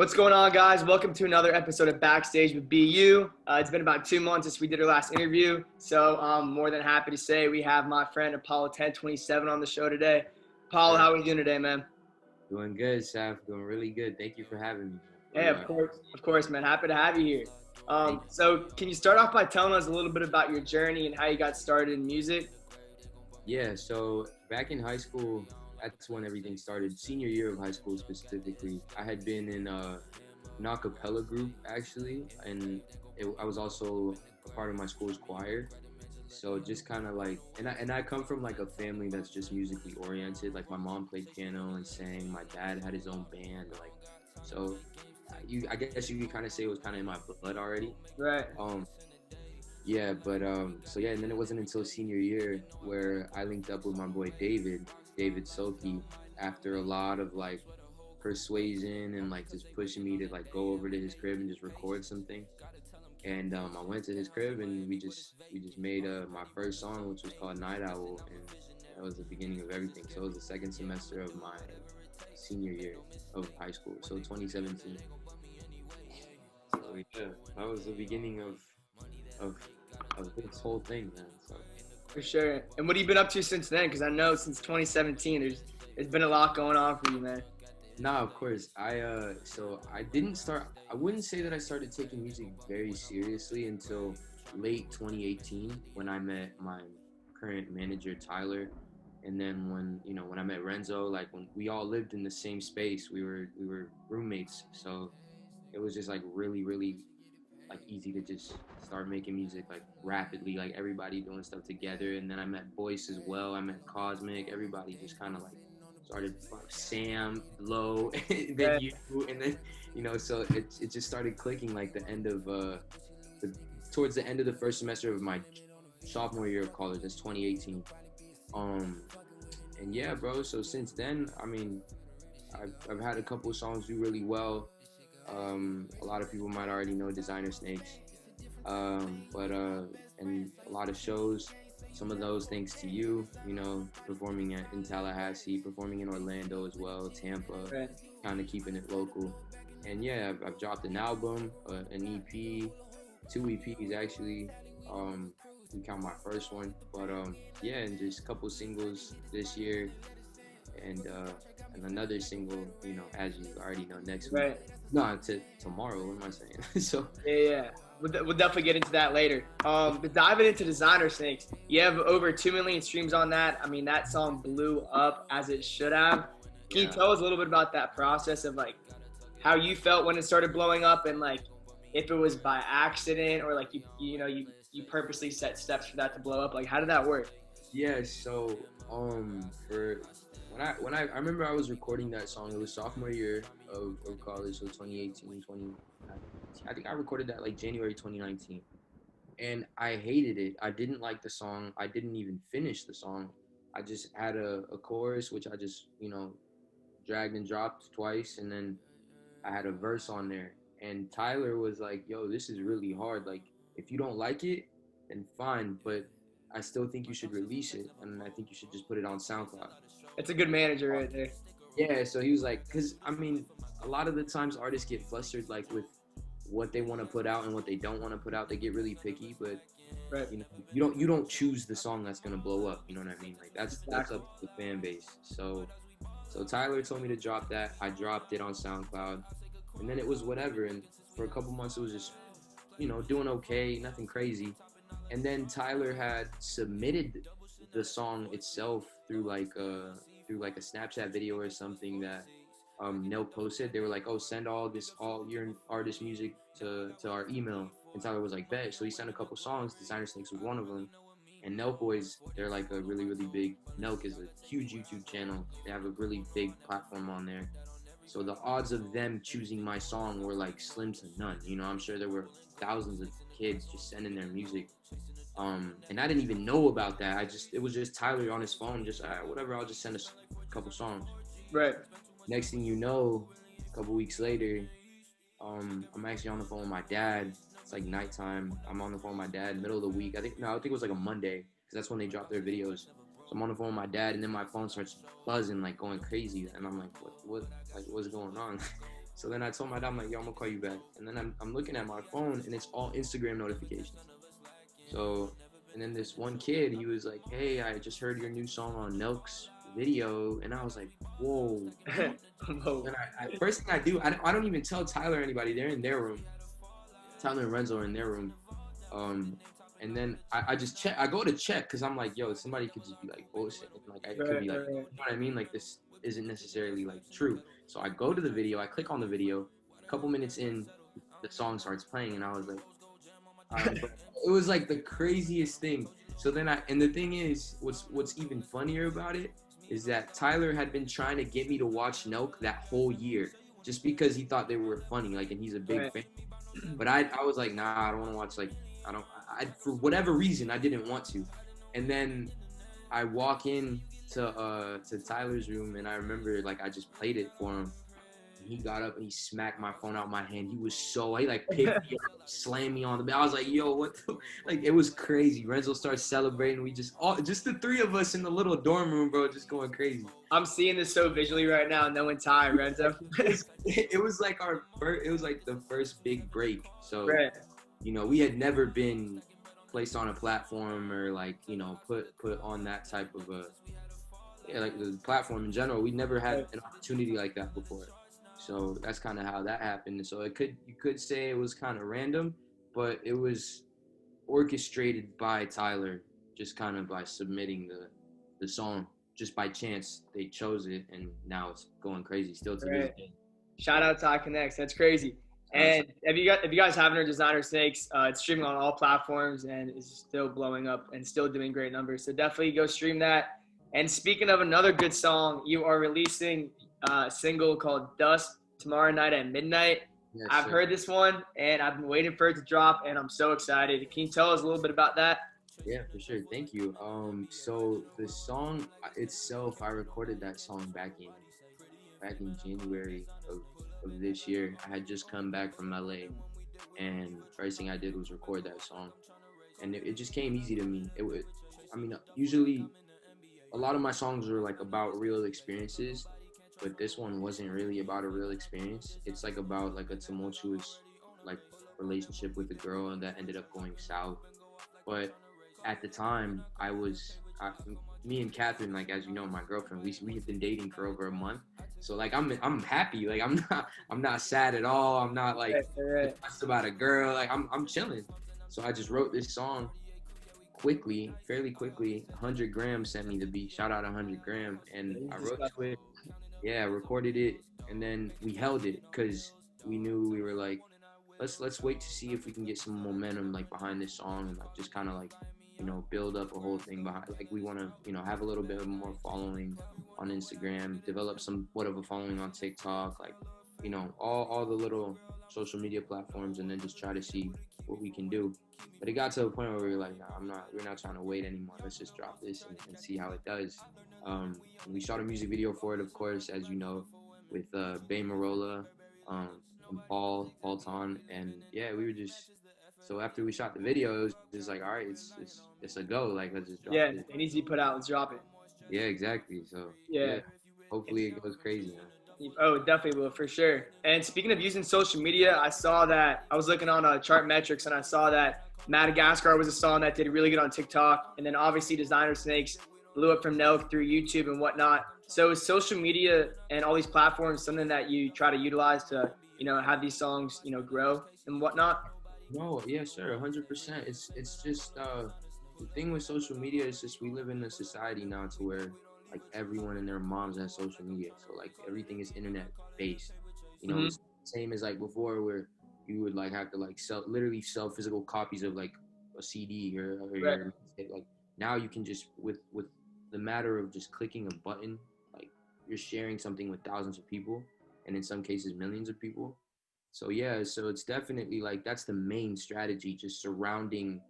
What's going on, guys? Welcome to another episode of Backstage with BeU. It's been about 2 months since we did our last interview, so I'm more than happy to say we have my friend Apollo1027 on the show today. Apollo, how are you doing today, man? Doing good, Saf. Doing really good. Thank you for having me. Hey, of course, man. Happy to have you here. Thank you. So can you start off by telling us a little bit about your journey and how you got started in music? Yeah, so back in high school, that's when everything started. Senior year of high school specifically. I had been in an a cappella group, actually, and I was also a part of my school's choir. So just kind of like, and I come from like a family that's just musically oriented. Like my mom played piano and sang. My dad had his own band. Like, so I guess you could kind of say it was kind of in my blood already. Right. Yeah, but so yeah, and then it wasn't until senior year where I linked up with my boy David Soki, after a lot of like persuasion and like just pushing me to like go over to his crib and just record something. And I went to his crib and we just made my first song, which was called Night Owl, and that was the beginning of everything. So it was the second semester of my senior year of high school, so 2017. So yeah, that was the beginning of this whole thing, man. So For sure. And what have you been up to since then? Because I know since 2017, there's been a lot going on for you, man. nah, of course. I didn't start. I wouldn't say that I started taking music very seriously until late 2018 when I met my current manager Tyler, and then when I met Renzo, like when we all lived in the same space, we were roommates, so it was just like really like easy to just start making music like rapidly, like everybody doing stuff together. And then I met Boyce as well. I met Cosmic. Everybody just kind of like started, Sam, Low, then Yeah. you, and then so it just started clicking like towards the end of the first semester of my sophomore year of college. That's 2018. And yeah, bro. So since then, I mean, I've had a couple of songs do really well. A lot of people might already know Designer Snakes, but and a lot of shows. Some of those thanks to you, performing in Tallahassee, performing in Orlando as well, Tampa, Right. kind of keeping it local. And yeah, I've dropped an album, an EP, two EPs actually. We count my first one, but yeah, and just a couple singles this year, and another single, as you already know, next week. Right. No, tomorrow. What am I saying? So Yeah. We'll definitely get into that later. But diving into Designer Snakes, you have over 2 million streams on that. I mean, that song blew up as it should have. Can you yeah. tell us a little bit about that process of like how you felt when it started blowing up, and like if it was by accident or like you purposely set steps for that to blow up? Like, how did that work? Yeah, so for when I remember I was recording that song. It was sophomore year of college, so 2018, I think I recorded that like January 2019. And I hated it. I didn't like the song. I didn't even finish the song. I just had a chorus which I just, dragged and dropped twice, and then I had a verse on there. And Tyler was like, "Yo, this is really hard. Like, if you don't like it, then fine, but I still think you should release it, and I think you should just put it on SoundCloud." It's a good manager right there. Yeah, so he was like, because I mean, a lot of the times artists get flustered like with what they want to put out and what they don't want to put out. They get really picky, but Right. you don't choose the song that's gonna blow up. You know what I mean? Like that's Exactly. up to the fan base. So Tyler told me to drop that. I dropped it on SoundCloud, and then it was whatever. And for a couple months, it was just doing okay, nothing crazy. And then Tyler had submitted the song itself through like a Snapchat video or something that Nell posted. They were like, "Oh, send all your artist music to our email." And Tyler was like, "Bet." So he sent a couple songs. Designer Snakes was one of them. And Nelk Boys, they're like a really big. Nelk is a huge YouTube channel. They have a really big platform on there. So the odds of them choosing my song were like slim to none. I'm sure there were thousands of kids just sending their music. And I didn't even know about that. It was just Tyler on his phone, just whatever. I'll just send a couple songs. Right. Next thing you know, a couple weeks later, I'm actually on the phone with my dad. It's like nighttime. I'm on the phone with my dad, middle of the week. I think it was like a Monday, because that's when they dropped their videos. So I'm on the phone with my dad, and then my phone starts buzzing, like going crazy. And I'm like, what, like, what's going on? So then I told my dad, I'm like, yo, I'm gonna call you back. And then I'm looking at my phone and it's all Instagram notifications. So, and then this one kid, he was like, hey, I just heard your new song on Nelk's video. And I was like, whoa. And first thing I do, I don't even tell Tyler or anybody. They're in their room. Tyler and Renzo are in their room. And then I just check. I go to check because I'm like, yo, somebody could just be like bullshit. Like I could be like, you know what I mean? Like this isn't necessarily like true. So I go to the video. I click on the video. A couple minutes in, the song starts playing, and I was like, it was like the craziest thing. So then and the thing is, what's even funnier about it is that Tyler had been trying to get me to watch Nelk that whole year, just because he thought they were funny, like, and he's a big fan. But I was like, nah, I don't want to watch, like, I for whatever reason, I didn't want to. And then I walk in to Tyler's room, and I remember, like, I just played it for him. And he got up and he smacked my phone out of my hand. He like picked me up, slammed me on the bed. I was like, yo, what the, like, it was crazy. Renzo starts celebrating. We just the three of us in the little dorm room, bro, just going crazy. I'm seeing this so visually right now, knowing Ty, Renzo. It was like the first big break. So, you know, we had never been placed on a platform or, like, you know, put on that type of like the platform in general. We never had an opportunity like that before. So that's kind of how that happened. So you could say it was kind of random, but it was orchestrated by Tyler, just kind of by submitting the song. Just by chance, they chose it, and now it's going crazy still to this day. Shout out Ty Connects. That's crazy. And if you guys haven't heard Designer Snakes, it's streaming on all platforms and is still blowing up and still doing great numbers. So definitely go stream that. And speaking of another good song, you are releasing a single called Dust tomorrow night at midnight. Yes, I've heard this one, and I've been waiting for it to drop, and I'm so excited. Can you tell us a little bit about that? Yeah, for sure. Thank you. So the song itself, I recorded that song back in January of this year. I had just come back from LA, and first thing I did was record that song, and it just came easy to me. Usually a lot of my songs are like about real experiences, but this one wasn't really about a real experience. It's like about like a tumultuous like relationship with a girl, and that ended up going south. But at the time, me and Catherine, like, as you know, my girlfriend, we had been dating for over a month. So like I'm happy. Like I'm not sad at all. I'm not like depressed about a girl. Like I'm chilling. So I just wrote this song fairly quickly. 100 Gram sent me the beat. Shout out 100 Gram, and I wrote to it. Yeah, recorded it, and then we held it because we knew we were like, let's wait to see if we can get some momentum like behind this song, and like just kind of like, you know, build up a whole thing behind. Like we want to, you know, have a little bit of more following on Instagram, develop somewhat of a following on TikTok, like, you know, all the little social media platforms, and then just try to see what we can do. But it got to a point where we were like, nah, we're not trying to wait anymore. Let's just drop this and see how it does. We shot a music video for it, of course, as you know, with Bay Marola, and Paul Ton, and yeah, we were just, so after we shot the video, it was just like, all right, it's a go, like, let's just drop it. Yeah, it needs to be put out, let's drop it. Yeah, exactly. So yeah, hopefully it goes crazy, man. Oh, it definitely will, for sure. And speaking of using social media, I saw that, I was looking on chart metrics, and I saw that Madagascar was a song that did really good on TikTok, and then obviously Designer Snakes blew up from Nelk through YouTube and whatnot. So is social media and all these platforms something that you try to utilize to, you know, have these songs, you know, grow and whatnot? No, yeah, sure, 100%. It's just the thing with social media is just we live in a society now to where like everyone and their moms has social media, so like everything is internet based. You know, it's the same as like before where you would like have to like literally sell physical copies of like a CD or your, like now you can just with the matter of just clicking a button, like you're sharing something with thousands of people, and in some cases millions of people. So yeah, so it's definitely like that's the main strategy, just surrounding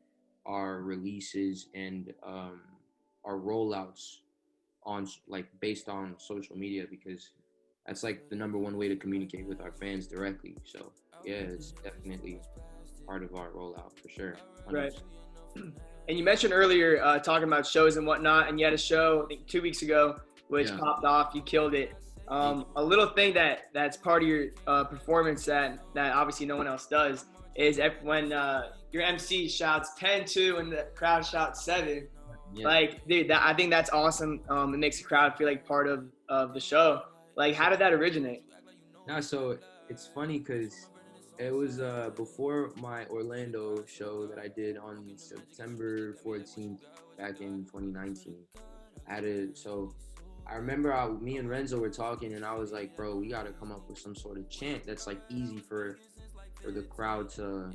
our releases and our rollouts on like based on social media, because that's like the number one way to communicate with our fans directly. So yeah, it's definitely part of our rollout for sure. 100%. Right. And you mentioned earlier talking about shows and whatnot, and you had a show I think 2 weeks ago which popped off. You killed it. A little thing that's part of your performance that obviously no one else does is when your MC shouts 10-2 and the crowd shouts 7. Yeah. Like, dude, I think that's awesome. It makes the crowd feel like part of the show. Like, how did that originate? No, so it's funny because it was before my Orlando show that I did on September 14th back in 2019. So I remember me and Renzo were talking, and I was like, bro, we got to come up with some sort of chant that's like easy for the crowd to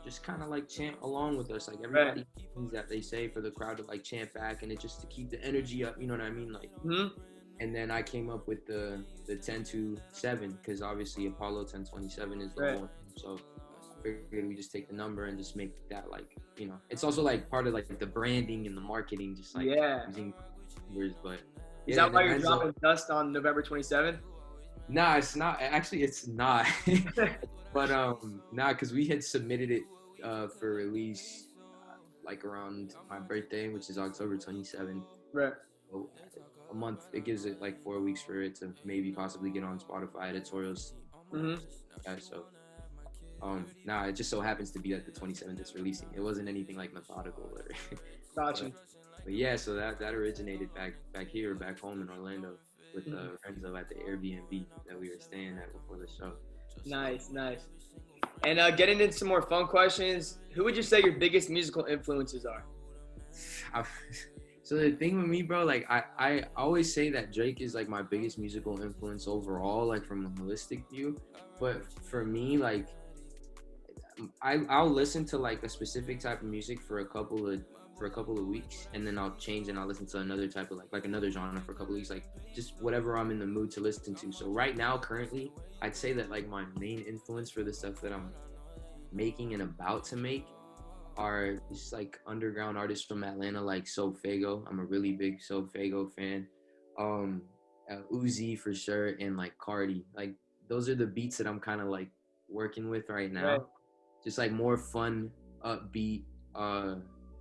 just kind of like chant along with us. Like everybody things that they say for the crowd to like chant back, and it just to keep the energy up. You know what I mean? Like. Mm-hmm. And then I came up with the 10-7 because obviously Apollo 1027 is the one. So I figured we just take the number and just make that like, you know, it's also like part of like the branding and the marketing, just like using numbers. But is that why you're dropping Dust on November 27th? Nah, it's not. Actually, it's not. But nah, because we had submitted it for release like around my birthday, which is October 27th. Right. So, a month, it gives it like 4 weeks for it to maybe possibly get on Spotify editorials. Mm-hmm. Yeah, so nah, it just so happens to be at the 27th it's releasing. It wasn't anything like methodical or Gotcha. But yeah, so that originated back here, back home in Orlando with Renzo at the Airbnb that we were staying at before the show. Nice. And getting into some more fun questions, who would you say your biggest musical influences are? So the thing with me, bro, like I always say that Drake is like my biggest musical influence overall, like from a holistic view. But for me, like I'll listen to like a specific type of music for a couple of weeks, and then I'll change and I'll listen to another type of like another genre for a couple of weeks, like just whatever I'm in the mood to listen to. So right now, currently, I'd say that like my main influence for the stuff that I'm making and about to make are just like underground artists from Atlanta, like So Fago. I'm a really big So Fago fan. Uzi for sure, and like Cardi. Like those are the beats that I'm kind of like working with right now. Right. Just like more fun, upbeat,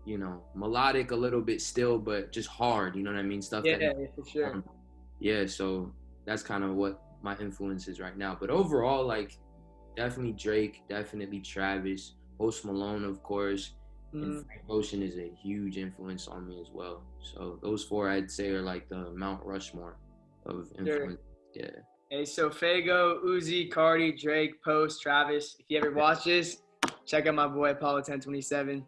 you know, melodic a little bit still, but just hard. You know what I mean? Stuff. Yeah, for sure. Yeah, so that's kind of what my influence is right now. But overall, like definitely Drake, definitely Travis. Post Malone, of course, and Frank Ocean is a huge influence on me as well. So those 4 I'd say are like the Mount Rushmore of influence. Sure. Yeah. Hey, so Fago, Uzi, Cardi, Drake, Post, Travis. If you ever watch this, check out my boy Apollo1027. Man,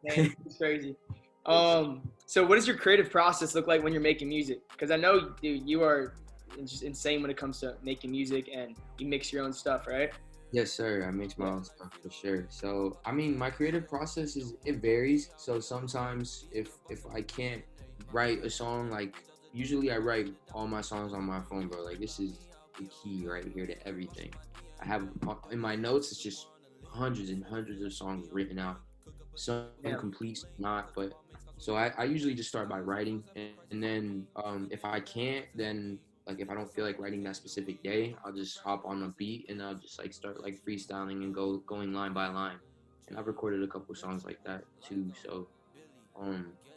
it's crazy. So what does your creative process look like when you're making music? Because I know, dude, you are just insane when it comes to making music, and you mix your own stuff, right? Yes, sir. I mix my own stuff for sure. So, I mean, my creative process it varies. So sometimes if I can't write a song, like usually I write all my songs on my phone, bro. Like this is the key right here to everything. I have in my notes, it's just hundreds and hundreds of songs written out. Some complete, some not. But so I usually just start by writing, and then if I can't, then like if I don't feel like writing that specific day, I'll just hop on a beat and I'll just like start like freestyling and going line by line. And I've recorded a couple songs like that too. So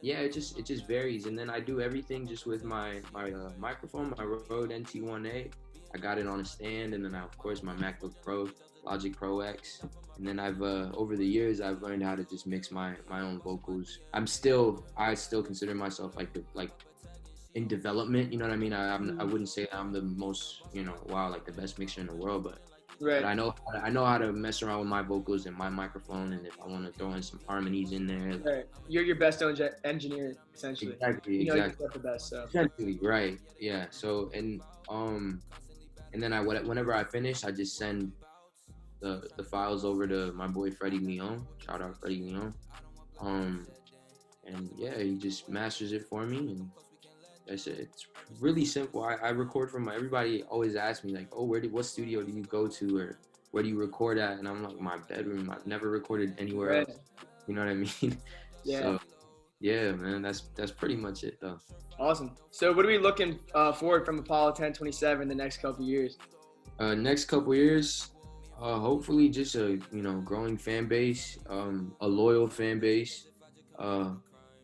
yeah, it just varies. And then I do everything just with my microphone, my Rode NT1A. I got it on a stand, and then of course my MacBook Pro, Logic Pro X. And then I've over the years I've learned how to just mix my own vocals. I still consider myself like in development, you know what I mean? I wouldn't say I'm the most, like the best mixer in the world, but I know how to mess around with my vocals and my microphone, and if I want to throw in some harmonies in there. Right. You're your best engineer, essentially. Exactly. You're the best, so. Essentially, right. Yeah. So, and then whenever I finish, I just send the files over to my boy Freddie Leon. Shout out Freddie Leon. And yeah, he just masters it for me, and that's it. It's really simple. I record from everybody always asks me like, oh, what studio do you go to, or where do you record at? And I'm like, my bedroom. I've never recorded anywhere else. You know what I mean? Yeah. So yeah, man, that's pretty much it though. Awesome. So what are we looking forward from Apollo 1027 the next couple years? Next couple years, hopefully just a growing fan base, a loyal fan base.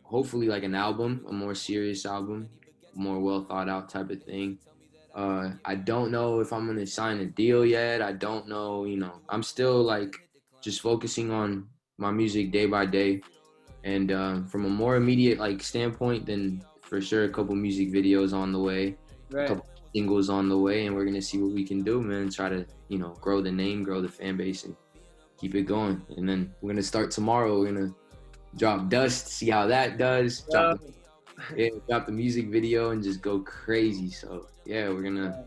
Hopefully like an album, a more serious album, more well thought out type of thing. I don't know if I'm gonna sign a deal yet. I don't know, I'm still like just focusing on my music day by day. And from a more immediate like standpoint, then for sure a couple music videos on the way, a Right. couple singles on the way, and we're gonna see what we can do, man. Try to grow the name, grow the fan base, and keep it going. And then we're gonna start tomorrow. We're gonna drop Dust, see how that does. Drop the music video and just go crazy. So yeah, we're gonna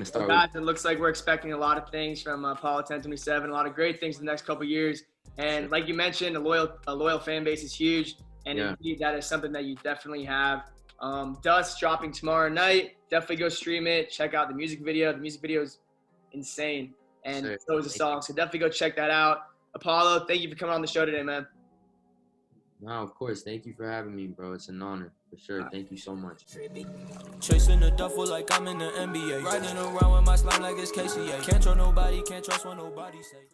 start. Guys, it looks like we're expecting a lot of things from Apollo1027, a lot of great things in the next couple of years. And like you mentioned, a loyal fan base is huge, and indeed, that is something that you definitely have. Dust dropping tomorrow night. Definitely go stream it. Check out the music video. The music video is insane, and so is the song. So definitely go check that out. Apollo, thank you for coming on the show today, man. No, of course. Thank you for having me, bro. It's an honor, for sure. Thank you so much. Chasing the duffel like I'm in the NBA. Riding around with my slime like it's KCA. Can't trust nobody, can't trust what nobody say.